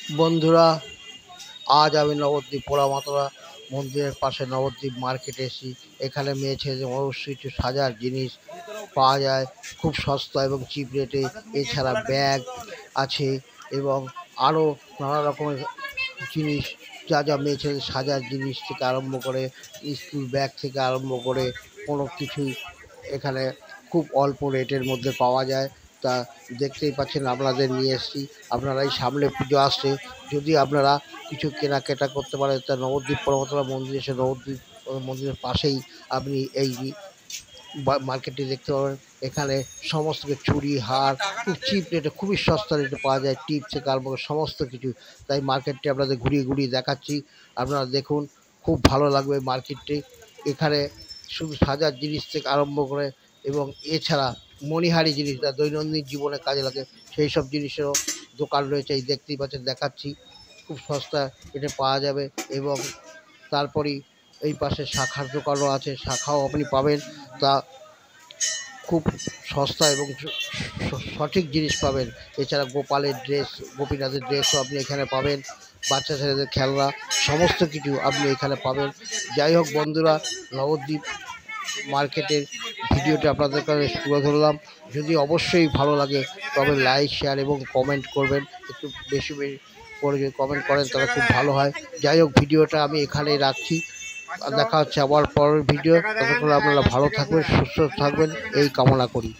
বন্ধুরা, আজ আমি নবদ্বীপ পোড়ামাতলা মন্দিরের পাশে নবদ্বীপ মার্কেটে এসেছি। এখানে মেয়ে ছেলেদের সমস্ত কিছু সাজার জিনিস পাওয়া যায় খুব সস্তা এবং চিপ রেটে। এছাড়া ব্যাগ আছে এবং আরও নানা রকমের জিনিস, যা যা মেয়ে ছেলেদের সাজার জিনিস থেকে আরম্ভ করে স্কুল ব্যাগ থেকে আরম্ভ করে কোনো কিছুই এখানে খুব অল্প রেটের মধ্যে পাওয়া যায়। তা দেখতেই পাচ্ছেন, আপনাদের নিয়ে এসেছি। আপনারা এই সামনে পুজো আসছে, যদি আপনারা কিছু কেনাকাটা করতে পারেন তা নবদ্বীপ পরবর্তলা মন্দির এসে নবদ্বীপ মন্দিরের পাশেই আপনি এই মার্কেটটি দেখতে পাবেন। এখানে সমস্ত চুড়ি হার খুব চিপ রেটে, খুবই সস্তা রেটে পাওয়া যায়, টিপ থেকে আরম্ভ করে সমস্ত কিছু। তাই মার্কেটটি আপনাদের ঘুরিয়ে ঘুরিয়ে দেখাচ্ছি, আপনারা দেখুন, খুব ভালো লাগবে মার্কেটটি। এখানে শুধু সাজার জিনিস থেকে আরম্ভ করে এবং এছাড়া মণিহারি জিনিস, যা দৈনন্দিন জীবনে কাজে লাগে সেই সব জিনিসেরও দোকান রয়েছে। এই দেখতেই পাচ্ছেন, দেখাচ্ছি, খুব সস্তা এটা পাওয়া যাবে। এবং তারপরেই এই পাশে শাখার দোকানও আছে, শাখাও আপনি পাবেন। তা খুব সস্তা এবং সঠিক জিনিস পাবেন। এছাড়া গোপালের ড্রেস, গোপীনাথের ড্রেসও আপনি এখানে পাবেন। বাচ্চা ছেলেদের খেলনা সমস্ত কিছু আপনি এখানে পাবেন। যাই হোক বন্ধুরা, নবদ্বীপ মার্কেটের ভিডিওটি আপনাদের কাছে তুলে ধরলাম। যদি অবশ্যই ভালো লাগে তবে লাইক, শেয়ার এবং কমেন্ট করবেন। একটু বেশি বেশি করে যদি কমেন্ট করেন তাহলে খুব ভালো হয়। যাই হোক, ভিডিওটা আমি এখানেই রাখছি। দেখা হচ্ছে আবার পরের ভিডিও। ততক্ষণ আপনারা ভালো থাকবেন, সুস্থ থাকবেন, এই কামনা করি।